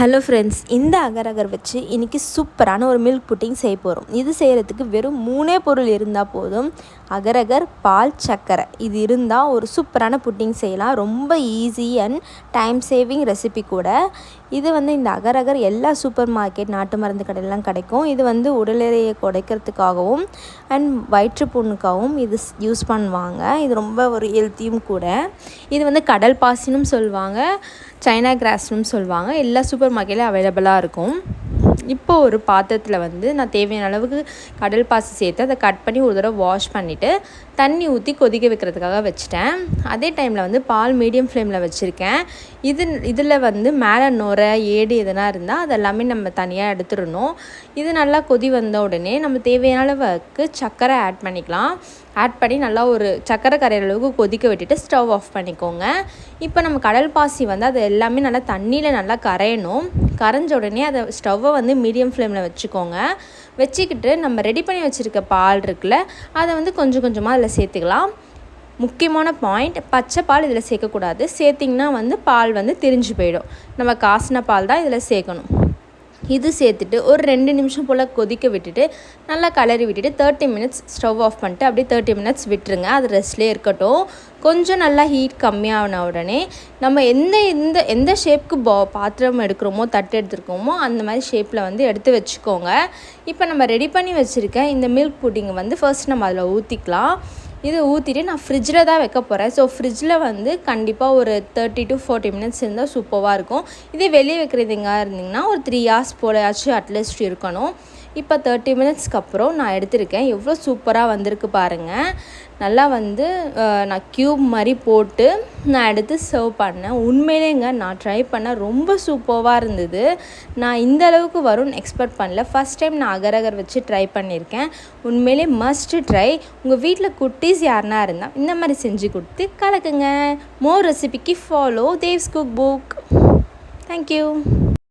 Hello friends, இந்த அகர் அகர் வச்சு இன்றைக்கி சூப்பரான ஒரு மில்க் புட்டிங் செய்ய போகிறோம். இது செய்கிறதுக்கு வெறும் 3 பொருள் இருந்தால் போதும். அகர் அகர், பால், சர்க்கரை இது இருந்தால் ஒரு சூப்பரான புட்டிங் செய்யலாம். ரொம்ப easy and time saving recipe கூட. இது இந்த அகர் அகர் எல்லா சூப்பர் மார்க்கெட், நாட்டு மருந்து கடையிலாம் கிடைக்கும். இது உடல் எடையை குறைக்கிறதுக்காகவும் அண்ட் வயிற்றுப்புண்ணுக்காகவும் இது யூஸ் பண்ணுவாங்க. இது ரொம்ப ஒரு ஹெல்த்தியும் கூட. இது கடல் பாசினும் சொல்லுவாங்க, சைனா கிராஸ்னும் சொல்லுவாங்க. எல்லா சூப்பர் மார்க்கெட்லேயும் அவைலபிளாக இருக்கும். இப்போது ஒரு பாத்திரத்தில் நான் தேவையான அளவுக்கு கடல் பாசி சேர்த்து அதை கட் பண்ணி ஒரு தடவை வாஷ் பண்ணிவிட்டு தண்ணி ஊற்றி கொதிக்க வைக்கிறதுக்காக வச்சுட்டேன். அதே டைமில் பால் மீடியம் ஃப்ளேமில் வச்சுருக்கேன். இதில் மேலே நுரை, ஏடு எதனா இருந்தால் அதெல்லாமே நம்ம தனியாக எடுத்துடணும். இது நல்லா கொதி வந்த உடனே நம்ம தேவையான அளவுக்கு சர்க்கரை ஆட் பண்ணிக்கலாம். ஆட் பண்ணி நல்லா ஒரு சர்க்கரை கரையிற அளவுக்கு கொதிக்க விட்டுட்டு ஸ்டவ் ஆஃப் பண்ணிக்கோங்க. இப்போ நம்ம கடல் பாசி அது எல்லாமே நல்லா தண்ணியில் நல்லா கரையணும். கரைஞ்ச உடனே அதை ஸ்டவ்வை மீடியம் ஃப்ளேமில் வச்சுக்கோங்க. வச்சுக்கிட்டு நம்ம ரெடி பண்ணி வச்சுருக்க பால் இருக்குல்ல, அதை கொஞ்சம் கொஞ்சமாக அதில் சேர்த்துக்கலாம். முக்கியமான பாயிண்ட், பச்சை பால் இதில் சேர்க்கக்கூடாது. சேர்த்திங்கன்னா பால் திரிஞ்சு போயிடும். நம்ம காசின பால் தான் இதில் சேர்க்கணும். இது சேர்த்துட்டு ஒரு 2 நிமிஷம் போல் கொதிக்க விட்டுட்டு நல்லா கலரி விட்டுட்டு 30 மினிட்ஸ் ஸ்டவ் ஆஃப் பண்ணிட்டு அப்படியே 30 மினிட்ஸ் விட்டுருங்க. அது ரெஸ்ட்லேயே இருக்கட்டும். கொஞ்சம் நல்லா ஹீட் கம்மியான உடனே நம்ம எந்த ஷேப்புக்கு பாத்திரம் எடுக்கிறோமோ, தட்டு எடுத்துருக்கோமோ அந்த மாதிரி ஷேப்பில் எடுத்து வச்சுக்கோங்க. இப்போ நம்ம ரெடி பண்ணி வச்சுருக்க இந்த மில்க் புட்டிங்கை ஃபர்ஸ்ட் நம்ம அதில் ஊற்றிக்கலாம். இது ஊற்றிட்டு நான் ஃப்ரிட்ஜில் தான் வைக்க போகிறேன். ஸோ ஃப்ரிட்ஜில் கண்டிப்பாக ஒரு 30 to 40 மினிட்ஸ் இருந்தால் சூப்பராக இருக்கும். இதே வெளியே வைக்கிறதுங்க இருந்திங்கன்னா ஒரு 3 hours போலையாச்சும் அட்லீஸ்ட் இருக்கணும். இப்போ 30 மினிட்ஸ்க்கு அப்புறம் நான் எடுத்திருக்கேன். எவ்வளோ சூப்பராக வந்திருக்கு பாருங்கள். நல்லா நான் க்யூப் மாதிரி போட்டு நான் எடுத்து சர்வ் பண்ணேன். உண்மையிலேங்க நான் ட்ரை பண்ண ரொம்ப சூப்பராக இருந்தது. நான் இந்த அளவுக்கு வரும்னு எக்ஸ்பெக்ட் பண்ணல. ஃபஸ்ட் டைம் நான் அகர் அகர் வச்சு ட்ரை பண்ணியிருக்கேன். உண்மையிலே மஸ்ட் ட்ரை. உங்கள் வீட்டில் குட்டீஸ் யாருன்னா இருந்தால் இந்த மாதிரி செஞ்சு கொடுத்து கலக்குங்க. மோர் ரெசிபிக்கு follow Dev's cook book. Thank you.